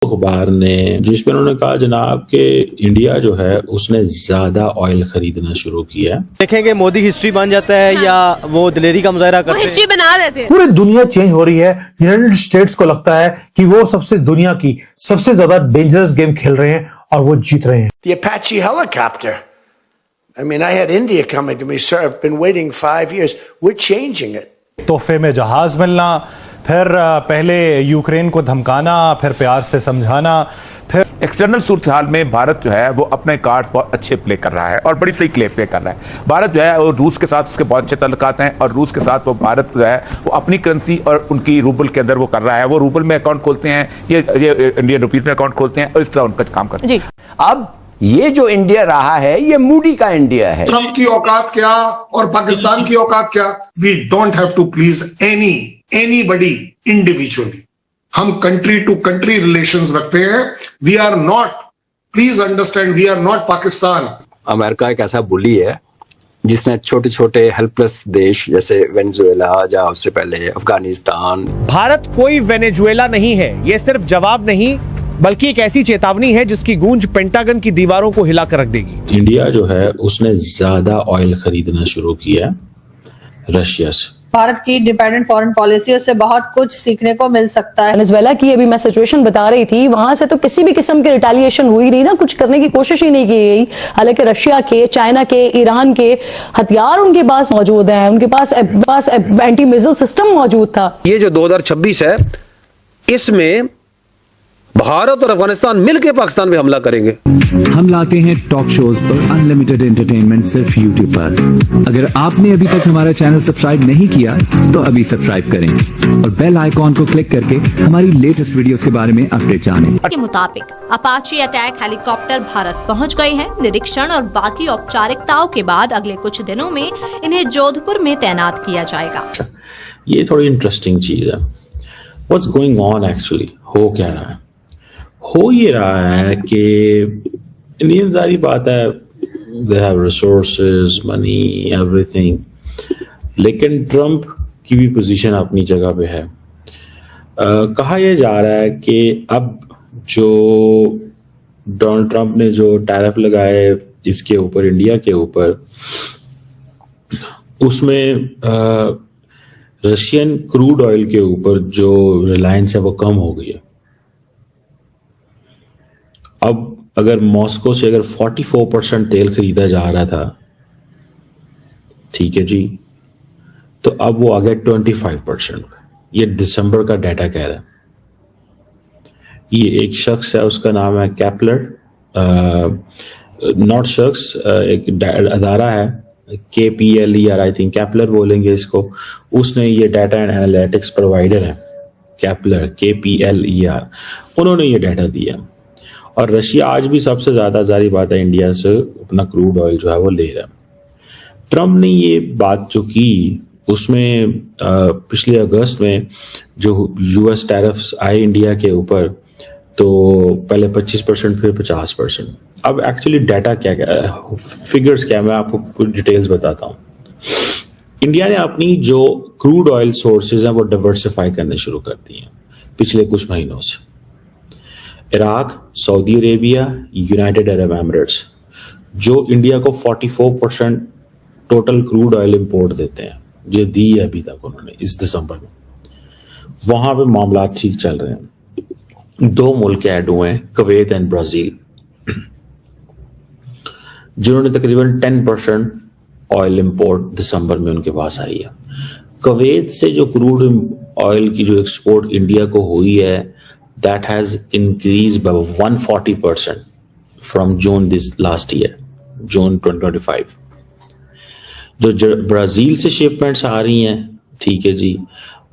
अखबार ने, जिसमें उन्होंने कहा जनाब कि इंडिया जो है उसने ज्यादा ऑयल खरीदना शुरू किया। देखेंगे मोदी हिस्ट्री बन जाता है या वो दिलेरी का मुजाहरा करते हैं, हिस्ट्री बना देते हैं। पूरी दुनिया चेंज हो रही है। यूनाइटेड स्टेट्स को लगता है कि वो सबसे दुनिया की सबसे ज्यादा डेंजरस गेम खेल रहे हैं और वो जीत रहे हैं। The Apache helicopter. I mean, I had India coming to me, sir. I've been waiting 5 years. We're changing it. तोहफे में जहाज मिलना, फिर पहले यूक्रेन को धमकाना, फिर प्यार से समझाना, फिर एक्सटर्नल सूरत हाल में भारत जो है वो अपने कार्ड बहुत अच्छे प्ले कर रहा है और बड़ी सही प्ले कर रहा है। भारत जो है वो रूस के साथ उसके बहुत अच्छे ताल्लुकात हैं और रूस के साथ वो भारत जो है वो अपनी करेंसी और उनकी रूबल के अंदर वो कर रहा है। वो रूबल में अकाउंट खोलते हैं, ये इंडियन रुपीज में अकाउंट खोलते हैं और इस तरह उनका काम करते हैं। अब ये जो इंडिया रहा है ये मूडी का इंडिया है। ट्रंप की औकात क्या और पाकिस्तान की औकात क्या? We don't have to please anybody individually. हम कंट्री टू कंट्री रिलेशंस रखते हैं। We are not, please understand, we are not Pakistan. America एक ऐसा बुली है जिसने छोटे छोटे हेल्पलेस देश जैसे वेनेजुएला या उससे पहले अफगानिस्तान। भारत कोई वेनेजुएला नहीं है, ये सिर्फ जवाब नहीं बल्कि एक ऐसी चेतावनी है जिसकी गूंज पेंटागन की दीवारों को हिला कर रख देगी। इंडिया जो है उसने ज्यादा ऑयल खरीदना शुरू किया रशिया से। भारत की डिपेंडेंट फॉरेन पॉलिसी से बहुत कुछ सीखने को मिल सकता है। वेनेजुएला की अभी मैं सिचुएशन बता रही थी, वहां से तो किसी भी किस्म की रिटेलिएशन हुई नहीं ना, कुछ करने की कोशिश ही नहीं की गई। हालांकि रशिया के, चाइना के, ईरान के हथियार उनके पास मौजूद हैं, उनके पास एंटी मिसाइल सिस्टम मौजूद था। ये जो 2026 है इसमें भारत और अफगानिस्तान मिलकर पाकिस्तान पे हमला करेंगे। हम लाते हैं टॉक शोज और अनलिमिटेड एंटरटेनमेंट सिर्फ YouTube पर। अगर आपने अभी तक हमारा चैनल सब्सक्राइब नहीं किया तो अभी सब्सक्राइब करें और बेल आइकॉन को क्लिक करके हमारी लेटेस्ट वीडियोस के बारे में अपडेट जानें। के मुताबिक अपाचे अटैक हेलीकॉप्टर भारत पहुंच गए हैं। निरीक्षण और बाकी औपचारिकताओं के बाद अगले कुछ दिनों में इन्हें जोधपुर में तैनात किया जाएगा। ये थोड़ी इंटरेस्टिंग चीज है। व्हाट्स गोइंग ऑन एक्चुअली, हो क्या रहा है? हो ये रहा है कि इंडियन, सारी बात है, they have resources, money, everything, लेकिन ट्रंप की भी पोजीशन अपनी जगह पे है। कहा यह जा रहा है कि अब जो डोनाल्ड ट्रंप ने जो टैरिफ लगाए इसके ऊपर, इंडिया के ऊपर, उसमें रशियन क्रूड ऑयल के ऊपर जो रिलायंस है वो कम हो गई है। अब अगर मॉस्को से अगर 44% तेल खरीदा जा रहा था, ठीक है जी, तो अब वो आ गया 25%। ये दिसंबर का डाटा कह रहा है। ये एक शख्स है, उसका नाम है कैपलर, नॉट शख्स, एक अदारा है, KPLER, आई थिंक कैपलर बोलेंगे इसको। उसने ये डाटा एंड एनालिटिक्स प्रोवाइडर है कैपलर, KPLER, उन्होंने ये डाटा दिया। और रशिया आज भी सबसे ज्यादा, जारी बात है, इंडिया से अपना क्रूड ऑयल जो है वो ले रहा है। ट्रम्प ने ये बात जो की उसमें पिछले अगस्त में जो US टैरिफ्स आए इंडिया के ऊपर, तो पहले 25% फिर 50%। अब एक्चुअली डाटा क्या, फिगर्स क्या, मैं आपको कुछ डिटेल्स बताता हूँ। इंडिया ने अपनी जो क्रूड ऑयल सोर्सेज हैं वो डाइवर्सिफाई करने शुरू कर दिए हैं पिछले कुछ महीनों से। Iraq, Saudi Arabia, United Arab Emirates, जो इंडिया को 44% टोटल क्रूड ऑयल इंपोर्ट देते हैं, जो दी है अभी तक उन्होंने इस दिसंबर में, वहां पे मामला ठीक चल रहे हैं। 2 मुल्क ऐड हुए हैं, कुवैत एंड ब्राजील, जिन्होंने तकरीबन 10% ऑयल इंपोर्ट दिसंबर में उनके पास आई है। कुवैत से जो क्रूड ऑयल की जो एक्सपोर्ट इंडिया को हुई है, that has increased by 140% from June this last year, June 2025। जो ब्राजील से शिपमेंट्स आ रही हैं, ठीक है जी,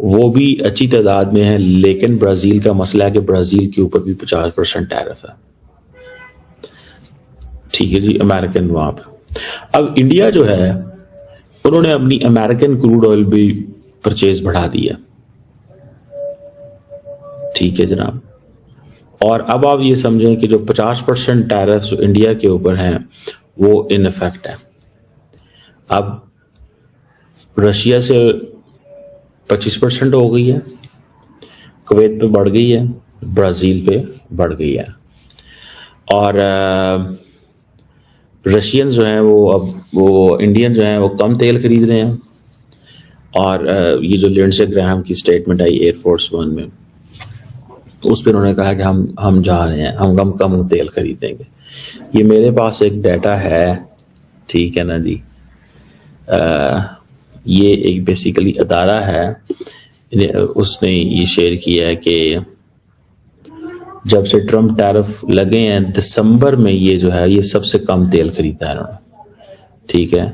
वो भी अच्छी तादाद में है, लेकिन ब्राजील का मसला है कि ब्राजील के ऊपर भी 50% टैरिफ है, ठीक है जी, अमेरिकन वहां पे। अब इंडिया जो है, उन्होंने अपनी अमेरिकन क्रूड ऑयल भी परचेज बढ़ा दिया, ठीक है जनाब। और अब आप ये समझें कि जो 50% टैरिफ जो इंडिया के ऊपर हैं वो इन इफेक्ट है। अब रशिया से 25% हो गई है, कुवैत पे बढ़ गई है, ब्राज़ील पे बढ़ गई है। और रशियन जो हैं वो इंडियन जो हैं वो कम तेल खरीद रहे हैं। और ये जो लिंडसे ग्राहम की स्टेटमेंट आई एयरफोर्स वन में, उस पर उन्होंने कहा कि हम जा रहे हैं, हम कम तेल खरीदेंगे। ये मेरे पास एक डाटा है, ठीक है ना जी। ये एक बेसिकली अदारा है, उसने ये शेयर किया है कि जब से ट्रम्प टैरिफ लगे हैं दिसंबर में ये जो है ये सबसे कम तेल खरीदा है उन्होंने, ठीक है।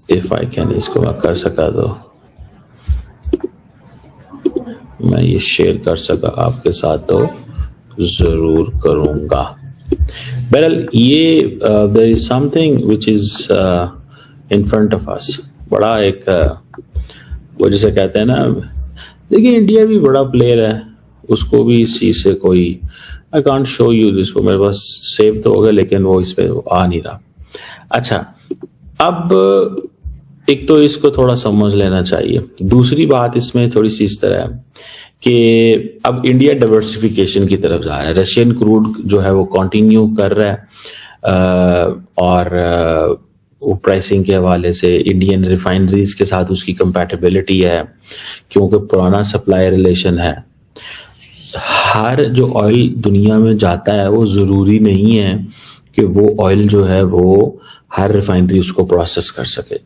इफ आई कैन, इसको मैं कर सका तो मैं ये शेयर कर सका आपके साथ तो जरूर करूंगा। बहरहाल ये there is something which is in front of us. बड़ा एक वो जैसे कहते हैं ना, देखिए इंडिया भी बड़ा प्लेयर है, उसको भी इस चीज से कोई, I can't show you this, वो मेरे पास सेव तो हो गया लेकिन वो इस पे आ नहीं रहा। अच्छा, अब एक तो इसको थोड़ा समझ लेना चाहिए। दूसरी बात इसमें थोड़ी सी इस तरह है कि अब इंडिया डाइवर्सिफिकेशन की तरफ जा रहा है। रशियन क्रूड जो है वो कंटिन्यू कर रहा है और वो प्राइसिंग के हवाले से इंडियन रिफाइनरीज के साथ उसकी कंपैटिबिलिटी है, क्योंकि पुराना सप्लाई रिलेशन है। हर जो ऑयल दुनिया में जाता है वो जरूरी नहीं है कि वो ऑयल जो है वो हर रिफाइनरी उसको प्रोसेस कर सके।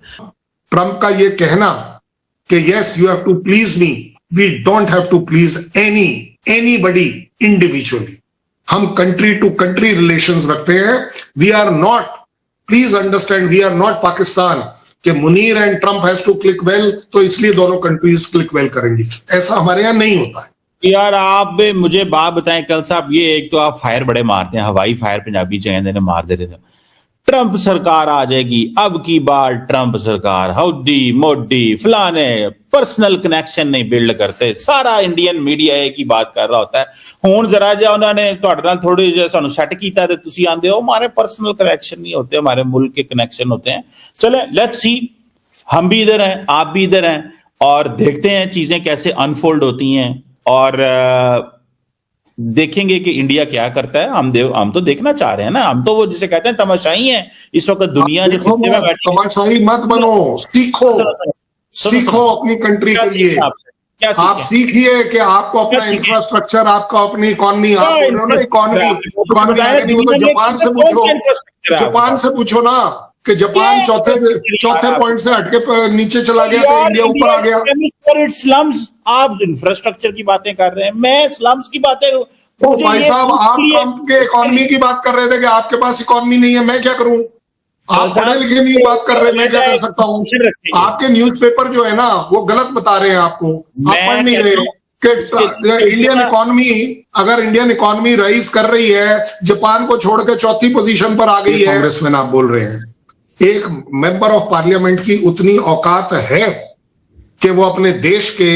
ट्रंप का ये कहना कि yes you have to please me, we don't have to please anybody individually. हम कंट्री टू कंट्री रिलेशंस रखते हैं। We are not, please understand, we are not Pakistan कि Munir and Trump has to click well तो इसलिए दोनों countries click well करेंगी। ऐसा हमारे यहां नहीं होता है। यार आप मुझे बात बताएं कल साहब, ये एक तो आप फायर बड़े मारते हैं, हवाई फायर पंजाबी चैन मार दे रहे थे। ट्रंप सरकार आ जाएगी, अब की बार ट्रंप सरकार, हौडी मोडी फलाने, पर्सनल कनेक्शन नहीं बिल्ड करते। सारा इंडियन मीडिया एक ही बात कर रहा होता है। हुण जरा जा उन्होंने तुहाडे नाल थोड़ी जिहा सानू सैट कीता ते तुसीं आंदे हो हमारे पर्सनल कनेक्शन नहीं होते, हमारे मुल्क के कनेक्शन होते हैं। चले लेट्स सी, हम भी इधर हैं, आप भी इधर हैं, और देखते हैं चीजें कैसे अनफोल्ड होती हैं और देखेंगे कि इंडिया क्या करता है। हम तो देखना चाह रहे हैं ना, हम तो वो जिसे कहते हैं तमाशाई हैं इस वक्त दुनिया जो तमाशाई मत बनो, सीखो अपनी कंट्री के लिए। आप सीखिए कि आपको अपना इंफ्रास्ट्रक्चर, आपको अपनी इकोनॉमी, इकोनॉमी वो तो जापान से पूछो ना कि जापान चौथे पॉइंट से हटके नीचे चला गया तो इंडिया ऊपर आ गया। स्लम्स, आप इंफ्रास्ट्रक्चर की बातें कर रहे हैं, मैं स्लम्स की बातें। तो भाई साहब आप ट्रंप के इकोनॉमी की बात कर रहे थे कि आपके पास इकोनॉमी नहीं है, मैं क्या करूं? आप पढ़े लिखे नहीं बात कर रहे, मैं क्या कर सकता हूं? आपके न्यूज़पेपर जो है ना वो गलत बता रहे हैं आपको, आप पढ़ नहीं रहे कि इंडियन इकोनॉमी, अगर इंडियन इकोनॉमी राइज कर रही है, जापान को छोड़ के चौथी पोजीशन पर आ गई है। कांग्रेसमैन आप बोल रहे हैं, एक मेंबर ऑफ पार्लियामेंट की उतनी औकात है कि वो अपने देश के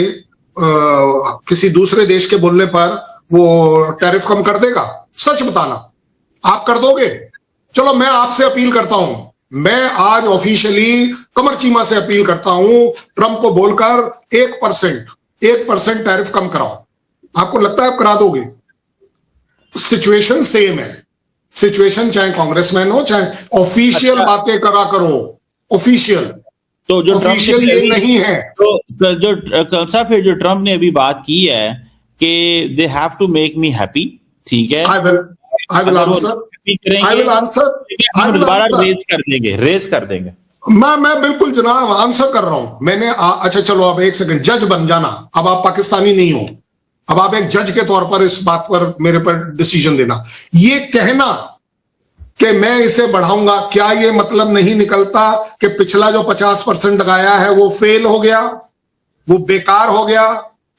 किसी दूसरे देश के बोलने पर वो टैरिफ कम कर देगा? सच बताना, आप कर दोगे? चलो मैं आपसे अपील करता हूं, मैं आज ऑफिशियली कमर चीमा से अपील करता हूं, ट्रंप को बोलकर 1% टैरिफ कम कराओ। आपको लगता है आप करा दोगे? सिचुएशन सेम है, सिचुएशन चाहे कांग्रेसमैन हो चाहे ऑफिशियल बातें करा करो, ऑफिशियल तो जो ऑफिशियल ये नहीं है। तो जो कल साहब फिर जो ट्रंप ने अभी बात की है कि they have to make me happy, ठीक है, I will answer. दोबारा रेस कर देंगे। मैं बिल्कुल जनाब आंसर कर रहा हूं। मैंने अच्छा चलो अब एक सेकंड, जज बन जाना। अब आप पाकिस्तानी नहीं हो, अब आप एक जज के तौर पर इस बात पर मेरे पर डिसीजन देना। ये कहना कि मैं इसे बढ़ाऊंगा, क्या ये मतलब नहीं निकलता कि पिछला जो 50% लगाया है वो फेल हो गया, वो बेकार हो गया,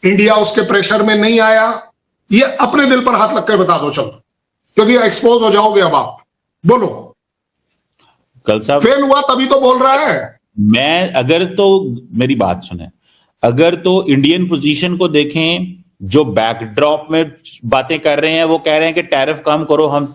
इंडिया उसके प्रेशर में नहीं आया? ये अपने दिल पर हाथ रख कर बता दो चलो, क्योंकि एक्सपोज हो जाओगे। अब आप बोलो, कल साहब फेल हुआ तभी तो बोल रहा है। मैं अगर तो मेरी बात सुने, अगर तो इंडियन पोजीशन को देखें, जो बैकड्रॉप में बातें कर रहे हैं वो कह रहे हैं कि टैरिफ कम करो हम,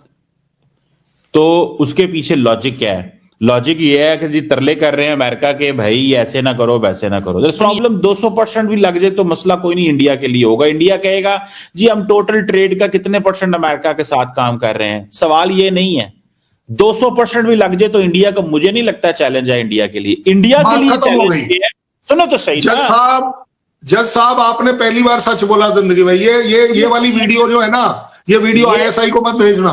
तो उसके पीछे लॉजिक क्या है? लॉजिक ये है कि जी तरले कर रहे हैं अमेरिका के, भाई ऐसे ना करो वैसे ना करो। प्रॉब्लम 200% भी लग जाए तो मसला कोई नहीं इंडिया के लिए होगा। इंडिया कहेगा जी हम टोटल ट्रेड का कितने % अमेरिका के साथ काम कर रहे हैं, सवाल ये नहीं है। 200% भी लग जाए तो इंडिया का मुझे नहीं लगता चैलेंज है इंडिया के लिए। इंडिया के लिए चैलेंज है, सुनो तो सही जज साहब आपने पहली बार सच बोला जिंदगी में। ये वाली वीडियो जो है ना, ये वीडियो ISI को मत भेजना।